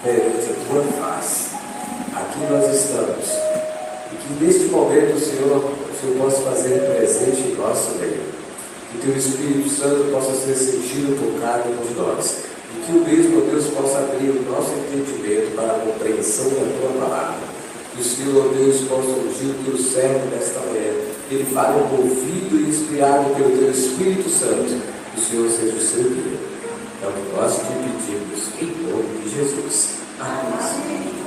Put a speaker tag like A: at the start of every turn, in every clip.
A: perante a tua face. Aqui nós estamos. E que neste momento o Senhor possa fazer presente em nosso meio. Que teu Espírito Santo possa ser sentido, tocado por nós. E que o mesmo Deus possa abrir o nosso entendimento para a compreensão da tua palavra. Que o Senhor, Deus, possa ungir o teu servo nesta manhã. Que ele fale ouvido e inspirado pelo teu Espírito Santo. Que o Senhor seja o seu guia. É o que nós te pedimos, em nome de Jesus. Amém.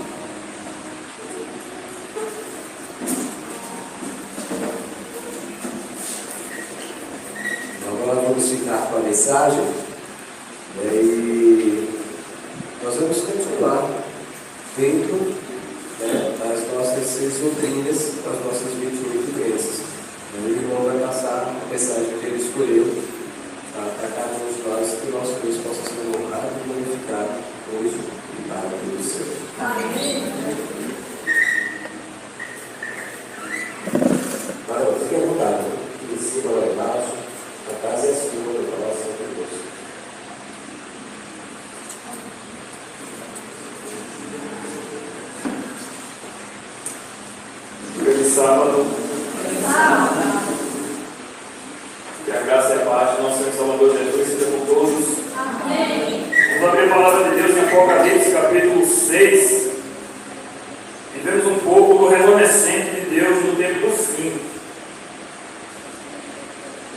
A: Agora vamos ficar com a mensagem, e nós vamos continuar dentro das nossas 6 doutrinas, das nossas 28 crenças. O irmão vai passar a mensagem que ele escolheu para cada um de nós, que o nosso Deus possa ser honrado e glorificado hoje e para o céu. Amém. Para fique à vontade, em cima lá embaixo, a casa é sua, a nossa é de Deus.
B: Feliz sábado. Que a graça e a paz do nosso Senhor Salvador Jesus seja com todos. Amém. Vamos abrir a palavra de Deus em Apocalipse, capítulo 6. E vemos um pouco do remanescente de Deus no tempo do fim.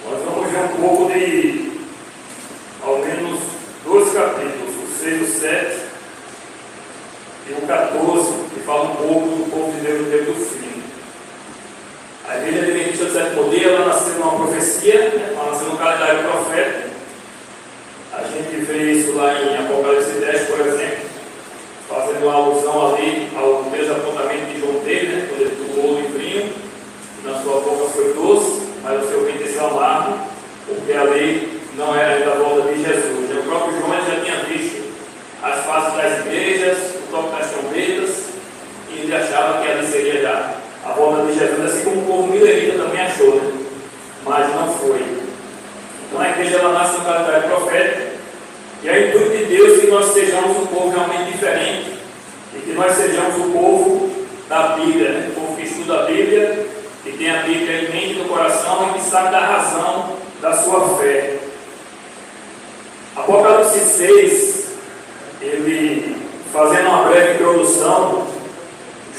B: Nós vamos ver um pouco de, ao menos, 2 capítulos, o 6 e o 7, e o 14, que fala um pouco do povo de Deus no tempo do fim. A Igreja Adventista do Sétimo Dia, ela nasceu numa profecia, ela nasceu no calendário profético. A gente vê isso lá em Apocalipse 10, por exemplo, fazendo uma alusão ali ao desapontamento de João dele, quando ele tomou o livrinho, e na sua boca foi doce, mas o seu ventre amargo, porque ali não era ainda a volta de Jesus. O próprio João já tinha visto as faces das igrejas, o toque das trombetas, e ele achava que ali seria já a volta de Jesus, assim como o povo milerita também achou, né? Mas não foi. Então a igreja ela nasce no calendário profético, e é o intuito de Deus que nós sejamos um povo realmente diferente, e que nós sejamos o povo da Bíblia, né? O povo que estuda a Bíblia, que tem a Bíblia em mente no coração e que sabe da razão da sua fé. Apocalipse 6, ele, fazendo uma breve introdução,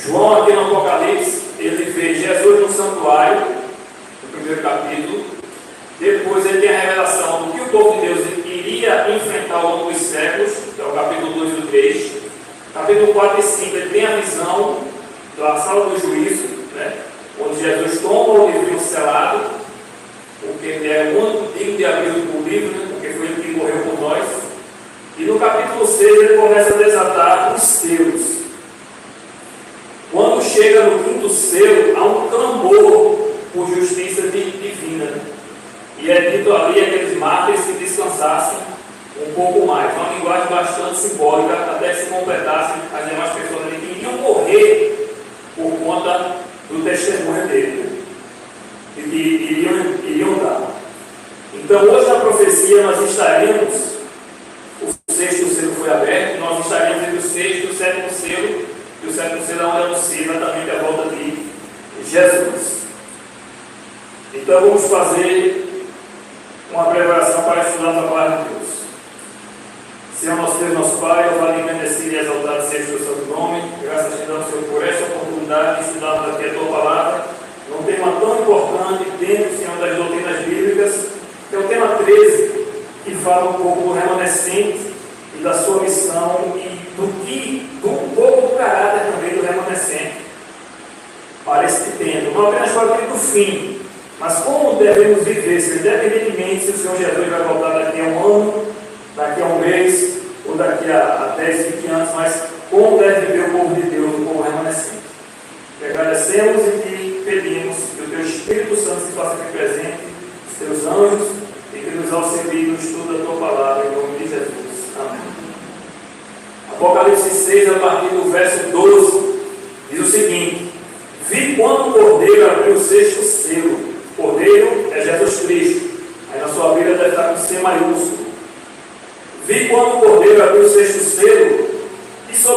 B: João aqui no Apocalipse, ele vê Jesus no santuário, no primeiro capítulo. Depois ele tem a revelação do que o povo de Deus iria enfrentar ao longo dos séculos, que é o capítulo 2 e o 3. Capítulo 4 e 5 ele tem a visão da sala do juízo, né? Onde Jesus toma o livrinho selado, porque ele é o único digno de abrir o livro, né? Porque foi ele que morreu por nós. E no capítulo 6 ele começa a desatar os selos. Quando chega no 5º selo, há um clamor por justiça divina. E é dito ali aqueles mártires que descansassem um pouco mais. Uma linguagem bastante simbólica, até se completassem as demais pessoas ali que iriam morrer por conta do testemunho dele, e que iriam dar. Então, hoje na profecia nós estaremos, o 6º selo foi aberto, nós estaremos entre o 6º e o 7º selo, e o 7º selo é onde anuncia exatamente a volta de Jesus. Então, vamos fazer uma breve oração para estudarmos a palavra de Deus. Senhor nosso Deus, nosso Pai, louvado, engrandecido e exaltado seja o teu santo nome. Graças te damos, Senhor, por esta oportunidade de estudarmos aqui a tua palavra, num tema tão importante dentro, Senhor, das doutrinas bíblicas, que é o tema 13, que fala um pouco do remanescente e da sua missão e um pouco do caráter também do remanescente para esse tempo. Não apenas para o tempo do fim, mas como devemos viver, independentemente se o Senhor Jesus vai voltar daqui a um ano, daqui a um mês, ou daqui a 10, 20 anos, mas como deve viver o povo de Deus, o povo remanescente. Te agradecemos e te pedimos que o teu Espírito Santo se faça aqui presente, os teus anjos, e que nos auxilie no estudo da tua palavra, em nome de Jesus. Amém. Apocalipse 6, a partir do verso 12, diz o seguinte: vi quando o Cordeiro abriu o 6º selo. Cordeiro é Jesus Cristo. Aí na sua Bíblia deve estar com C maiúsculo. Vi quando o Cordeiro abriu o 6º selo, e sobre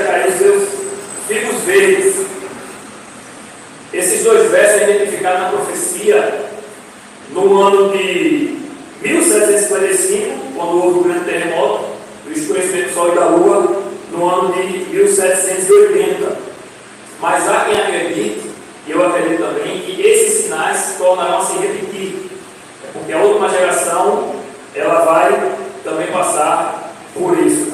B: veja cair os seus figos verdes. Esses dois versos são identificados na profecia no ano de 1755, quando houve o grande terremoto do escurecimento do Sol e da Lua, no ano de 1780. Mas há quem acredite, e eu acredito também, que esses sinais se tornarão a se repetir, porque a última geração ela vai também passar por isso.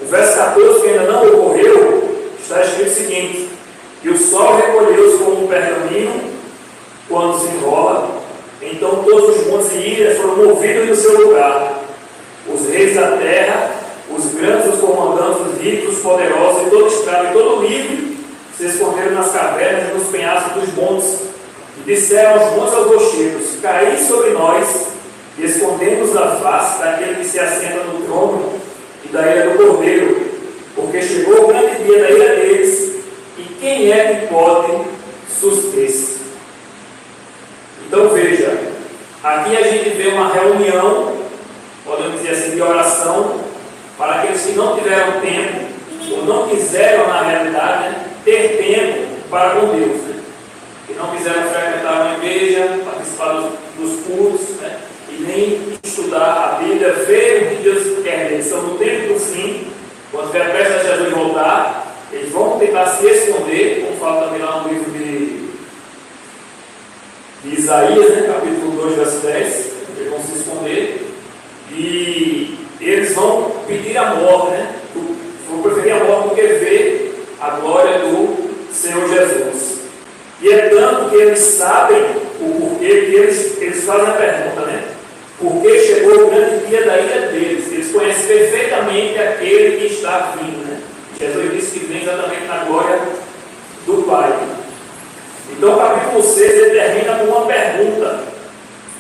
B: O verso 14, que ainda não ocorreu, está escrito o seguinte: e o sol recolheu-se como um pergaminho quando se enrola, então todos os montes e ilhas foram movidos do seu lugar. Os reis da terra, os grandes, os comandantes, os ricos, os poderosos, e todo escravo e todo livre, se esconderam nas cavernas e nos penhascos dos montes, e disseram aos montes e aos rochedos: caí sobre nós, e escondemos a face daquele que se assenta no trono e da ira do Cordeiro, porque chegou o grande dia da ira deles, e quem é que pode suster-se? Então veja, aqui a gente vê uma reunião, podemos dizer assim, de oração, para aqueles que não tiveram tempo, ou não quiseram, na realidade, né, ter tempo para com Deus, né? Que não quiseram frequentar uma igreja, participar dos cultos, né? E nem estudar a Bíblia, ver o que Deus quer deles. Estão no tempo do fim, quando vier prestes a Jesus voltar, eles vão tentar se esconder, como fala também lá no livro de Isaías, né, capítulo 2, verso 10, eles vão se esconder, e eles vão pedir a morte, né? Vão preferir a morte do que ver a glória do Senhor Jesus. E é tanto que eles sabem o porquê, que eles fazem a pergunta, né? Por que chegou o grande dia da ira deles? Eles conhecem perfeitamente aquele que está vindo, né? Jesus disse que vem exatamente na glória do Pai. Então o capítulo 6 ele termina com uma pergunta.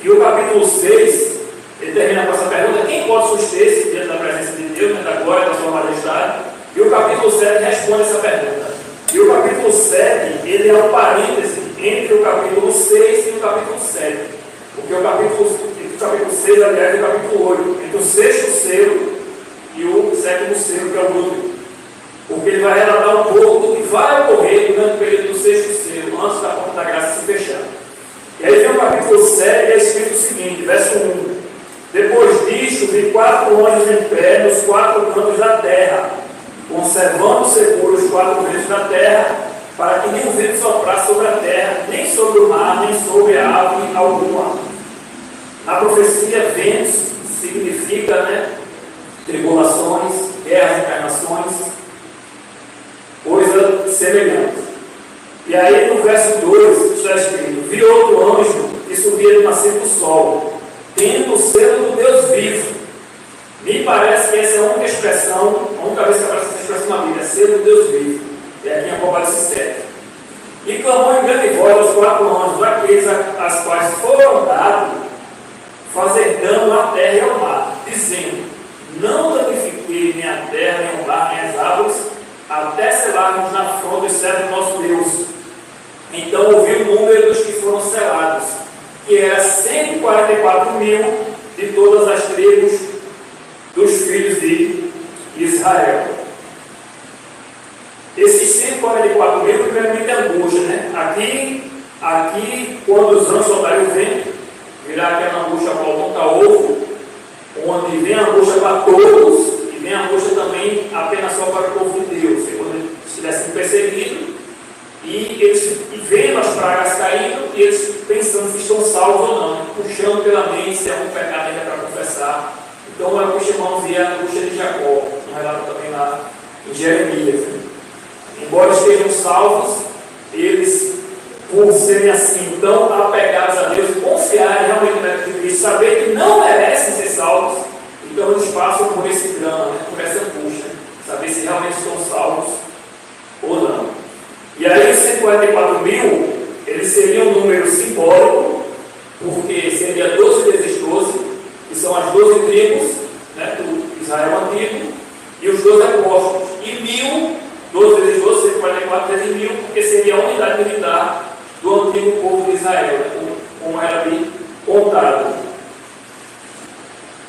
B: E o capítulo 6 ele termina com essa pergunta: quem pode suster-se diante da presença de Deus, né, da glória da sua majestade? E o capítulo 7 responde essa pergunta. E o capítulo 7 ele é um parêntese entre o capítulo 6 e o capítulo 7. Porque o capítulo 6, aliás, é o capítulo 8, entre o sexto selo e o sétimo selo, que é o último. Porque ele vai relatar um pouco do que vai ocorrer durante o período do sexto selo, antes da porta da graça se fechar. E aí vem o capítulo 7, e é escrito o seguinte, verso 1: depois disto, vi 4 anjos em pé nos 4 cantos da terra, conservando seguros os 4 ventos da terra, para que nenhum vento soprasse sobre a terra, nem sobre o mar, nem sobre a árvore alguma. Na profecia, ventos significa, né, tribulações, guerras, encarnações, coisa semelhante. E aí no verso 2 está escrito: vi outro anjo que subia do nascer do sol, tendo o selo do Deus vivo. Me parece que essa é a única expressão, a única vez que aparece essa expressão na Bíblia, selo do Deus vivo. É aqui em Apocalipse 7. E clamou em grande voz aos 4 anjos, aqueles às quais foram dados fazer dano à terra e ao mar, dizendo: não danifiquei nem a terra, nem o mar, nem as árvores, até selarmos na fronte dos servos do nosso Deus. Então ouvi o número dos que foram selados, que era 144 mil de todas as tribos dos filhos de Israel. Esses 144 mil, primeiramente, angústia, né? Aqui, quando os anjos soltarem o vento, virá aquela angústia qual monta ovo, onde vem a angústia para todos, e vem a angústia também apenas só para o povo de Deus. E quando eles estivessem perseguidos, e eles vendo as pragas caindo, e eles pensando se estão salvos ou não, puxando pela mente se é um pecado ainda para confessar. Então é o que chamamos de a angústia de Jacó, um relato também lá em Jeremias. Embora estejam salvos, eles, por serem assim tão apegados a Deus, confiarem realmente naquilo de Cristo, saber que não merecem ser salvos, então eles passam por esse drama, né, por essa angústia, saber se realmente estão salvos ou não. E aí os 144 mil, eles seriam um número simbólico, porque seria 12 vezes 12, que são as 12 tribos, né, do Israel antigo, e os 12 apóstolos. E 1000, 12 vezes 12, 144 vezes 1000, porque seria a unidade militar do antigo povo de Israel, né, como era ali contado.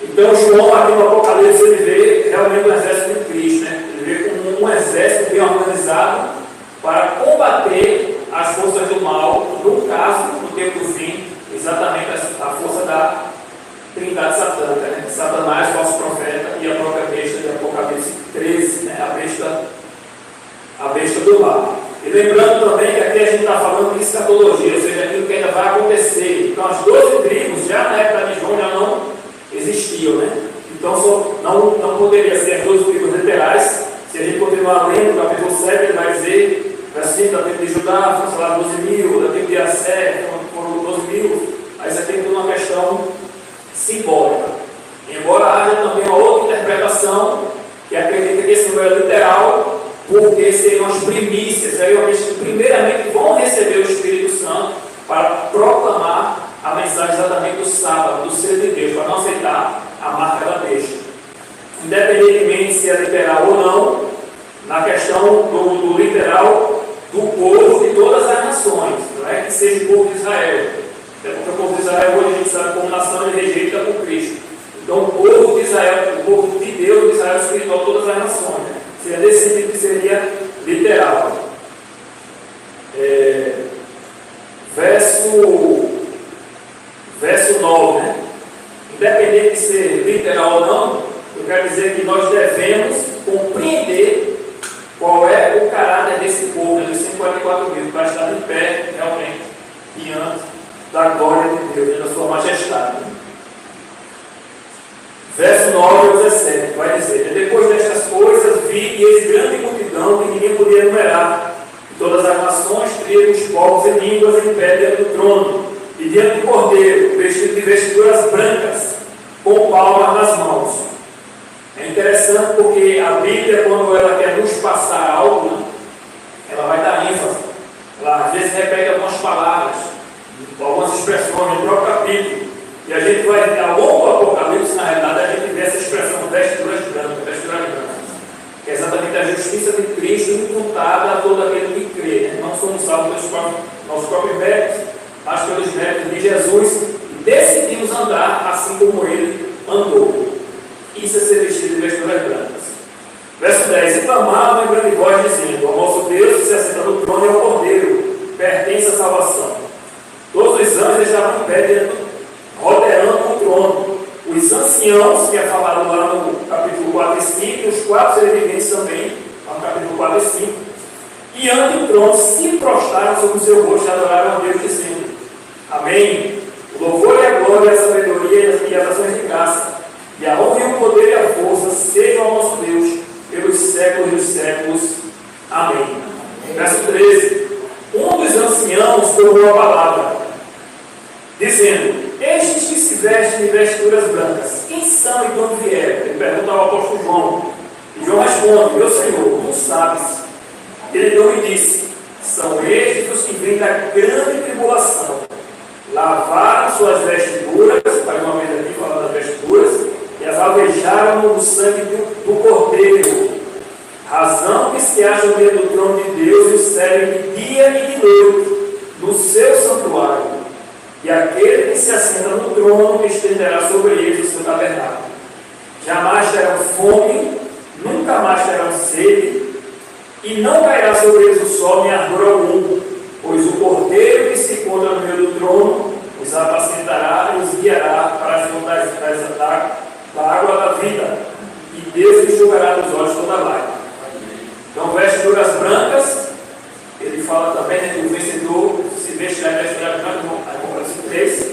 B: Então João, aqui no Apocalipse, ele vê realmente o exército de Cristo, né? Ele vê como um exército bem organizado para combater as forças do mal, no caso, no tempo do fim, exatamente a força da Trindade satânica, né? Satanás, falso profeta, e a própria besta de Apocalipse 13, né? a besta do mal. E lembrando também que aqui a gente está falando de escatologia, ou seja, aquilo que ainda vai acontecer. Então as 12 tribos, já na época de João, já não existiam, né? Então não poderia ser as 12 tribos literais. Se a gente continuar lendo o capítulo 7, ele vai dizer, verso 5, da tribo de Judá, vamos falar 12 mil, da tribo de Assé, foram 12 mil. Aí você tem toda uma questão simbólica. Embora haja também uma outra interpretação que acredita que esse número é literal, porque seriam as primícias, primeiramente vão receber o Espírito Santo para proclamar a mensagem exatamente do sábado, do ser de Deus, para não aceitar a marca da besta. Independentemente se é literal ou não, na questão do literal do povo de todas as nações, não é que seja o povo de Israel. Até porque o povo de Israel, hoje a gente sabe como nação, ele rejeita por Cristo. Então o povo de Israel, o povo de Deus, de Israel espiritual, todas as nações, né? Seria desse sentido que seria literal. Verso 9, né? Independente de ser literal ou não, eu quero dizer que nós devemos compreender qual é o caráter desse povo, dos 144 mil, para estar em pé, realmente, diante da glória de Deus, da sua majestade. Verso 9 ao 17, vai dizer: depois destas coisas vi e eis grande multidão que ninguém podia enumerar, e todas as nações, tribos, povos e línguas em pé diante do trono, e diante do Cordeiro, vestido de vestiduras brancas, com palmas nas mãos. É interessante porque a Bíblia, quando ela quer nos passar algo, né, ela vai dar ênfase. Ela às vezes repete algumas palavras, algumas expressões no próprio capítulo. E a gente vai, ao longo do Apocalipse, na realidade, a gente vê essa expressão vestiduras brancas, que é exatamente a justiça de Cristo imputada a todo aquele que crê. Né? Não somos salvos pelos nossos próprios méritos, mas pelos méritos de Jesus, e decidimos andar assim como ele andou. Isso é ser vestido de vestiduras brancas. Verso 10: e clamavam em grande voz, dizendo: ao nosso Deus que se assenta no trono e ao Cordeiro pertence a salvação. Todos os anjos estavam em pé, rodeando o trono. Os anciãos, que é falado lá no capítulo 4 e 5, e os 4 servidentes também, lá no capítulo 4 e 5, e ante o trono se prostraram sobre o seu rosto e adoraram a Deus, dizendo: amém. O louvor e a glória, a sabedoria e as ações de graça, e a honra e o poder e a força sejam ao nosso Deus pelos séculos dos séculos. Amém. Verso 13: um dos anciãos tomou a palavra, dizendo: estes que se vestem de vestiduras brancas, quem são e de onde vieram? Ele pergunta ao apóstolo João. E João responde: meu Senhor, tu sabes. Ele então lhe disse: são estes os que vêm da grande tribulação. Lavaram suas vestiduras, para uma vez aqui falando das vestiduras, e as alvejaram no sangue do Cordeiro. Razão que se acham diante do trono de Deus e o servem de dia e de noite no seu santuário. E aquele que se assenta no trono estenderá sobre eles o seu tabernáculo. Jamais terão fome, nunca mais terão sede, e não cairá sobre eles o sol nem ardor algum, pois o Cordeiro que se encontra no meio do trono os apacentará e os guiará para as fontes da água da vida, e Deus lhes enxugará dos olhos toda a lágrima. Então, vestiduras brancas, ele fala também, né, que o vencedor se vestirá de vestiduras brancas, Apocalipse 3.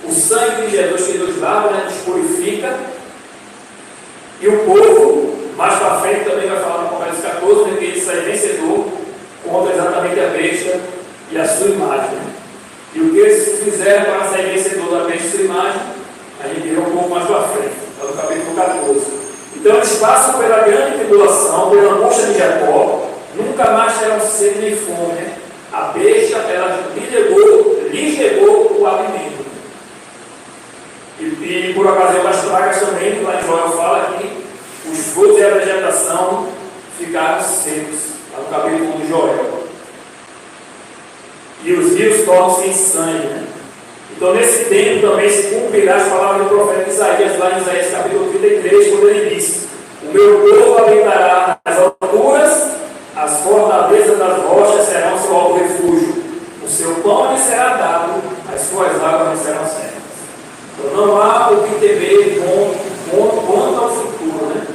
B: O sangue de Jesus que nos lava, né, nos purifica. E o povo, mais para frente, também vai falar no Apocalipse 14, né, que ele sai vencedor contra exatamente a besta e a sua imagem. Né? E o que eles fizeram para sair vencedor da besta e sua imagem, a gente vê um pouco mais para frente, no capítulo 14. Então eles passam pela grande tribulação, pela angústia de Jacó, nunca mais terão sede nem fome. Né? A besta, ela lhes negou o alimento. E por ocasião das pragas também, lá em Joel fala que os frutos e a vegetação ficaram secos, lá no capítulo 1 de Joel. E os rios tornam-se em sangue. Né? Então, nesse tempo também se cumprirá as palavras do profeta Isaías, lá em Isaías capítulo 33, quando ele disse: o meu povo habitará nas alturas as fortalezas das rochas serão seu alto refúgio, o seu pão lhe será dado, as suas águas lhe serão certas. Então não há o que temer quanto ao futuro, né?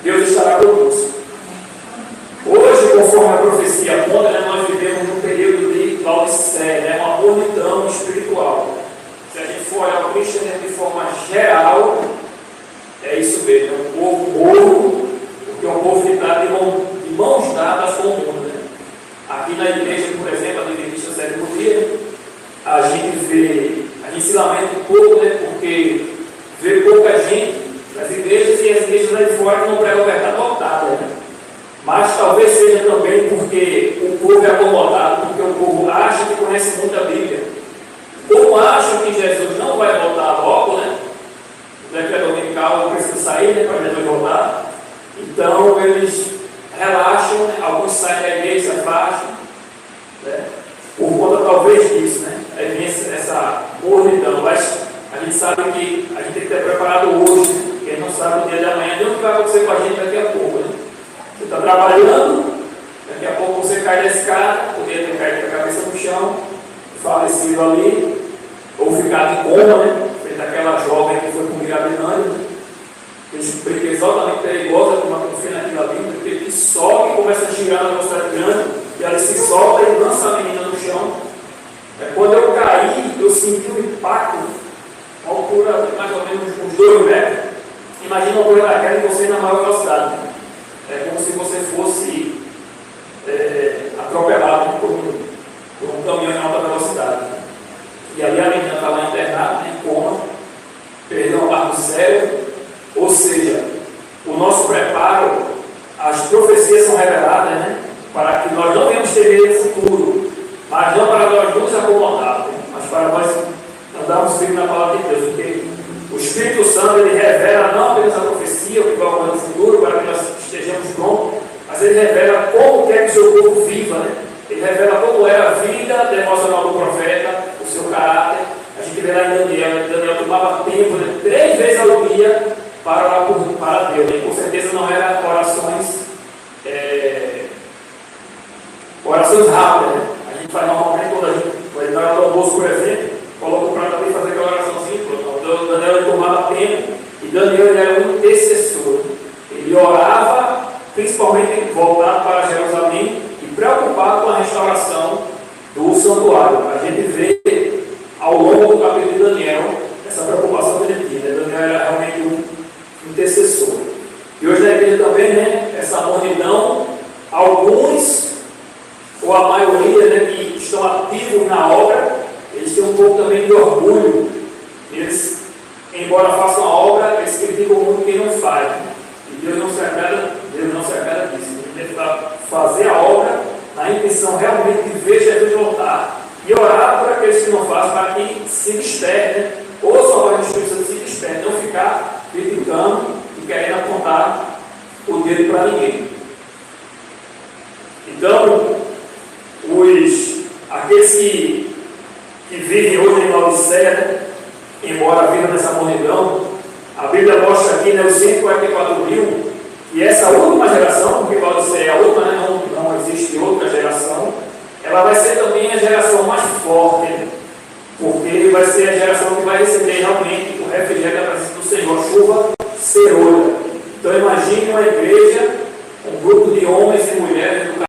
B: Deus estará conosco. Hoje, conforme a profecia aponta, né, nós vivemos num período de Laodiceia, né, uma mornidão espiritual. Se a gente for olhar o cristianismo de forma geral, é isso mesmo, é um povo morno, porque é um povo que está de mãos dadas com o mundo. Né? Aqui na igreja, por exemplo, a Adventista do Sétimo Dia, a gente se lamenta um pouco, né, porque vê pouca gente nas igrejas e as igrejas lá de fora não pregam a verdade lotada. Né? Mas talvez seja também porque o povo é acomodado, porque o povo acha que conhece muito a Bíblia. Como acham que Jesus não vai voltar logo, né? O decreto dominical precisa sair, né, para Jesus voltar. Então eles relaxam, né? Alguns saem da igreja, se afastam, né? Por conta talvez disso, né? Aí vem essa mornidão. Mas a gente sabe que a gente tem que estar preparado hoje, né? Porque a gente não sabe o dia de amanhã, nem o que vai acontecer com a gente daqui a pouco, né? Você está trabalhando, daqui a pouco você cai da escada, poderia ter caído com a cabeça no chão, falecido ali, ou ficado em coma, né? Feito aquela jovem que foi com Mirabilândia, né? Porque exatamente perigosa, como aconteceu naquilo ali, porque que sobe e começa a girar na velocidade grande, e ela se solta e lança a menina no chão. Quando eu caí, eu senti um impacto, a altura de mais ou menos uns 2 metros. Imagina uma altura daquela e você na maior velocidade. É como se você fosse atropelado por um caminhão em alta velocidade. E ali a menina está lá internada, né, em coma, perdeu uma parte do cérebro. Ou seja, o nosso preparo, as profecias são reveladas, né, para que nós não venhamos ter medo do futuro, mas não para nós nos acomodarmos, né, mas para nós andarmos firmes na palavra de Deus, porque o Espírito Santo ele revela não apenas a profecia, o que vai ocorrer no futuro, para que nós estejamos prontos, mas ele revela como quer que o seu corpo viva, né? Ele revela como era a vida devocional do profeta, o seu caráter. A gente vê lá em Daniel tomava tempo, né, 3 vezes ao dia para orar para Deus. E com certeza não eram orações rápidas, né? A gente faz normalmente quando a gente vai dar o almoço, por exemplo, coloca o prato ali e fazer aquela oraçãozinha. Então, Daniel tomava tempo e Daniel ele era um intercessor. Ele orava, principalmente voltado para Jerusalém e preocupado com a restauração do santuário. A gente vê ao longo do capítulo de Daniel essa preocupação que ele tinha. Daniel era realmente um intercessor. E hoje na igreja também, né, essa mornidão, alguns, ou a maioria, né, que estão ativos na obra, eles têm um pouco também de orgulho. Eles, embora façam a obra, eles criticam muito quem não faz. E Deus não se agrada disso. Ele deve fazer a obra na intenção realmente de ver Jesus voltar e orar por aqueles que não fazem, para que se despertem, né? Ouçam a voz do Espírito Santo, se despertem, não ficar criticando e querendo apontar o dedo para ninguém. Então, aqueles que vivem hoje em Laodiceia, né, embora vivam nessa mornidão, a Bíblia mostra aqui, né, os 144.000, e essa última geração, porque Laodiceia é a última, né, não existe outra geração, ela vai ser também a geração mais forte, né, porque vai ser a geração que vai receber realmente o refrigério da presença do Senhor, a chuva serolha. Então imagine uma igreja, um grupo de homens e mulheres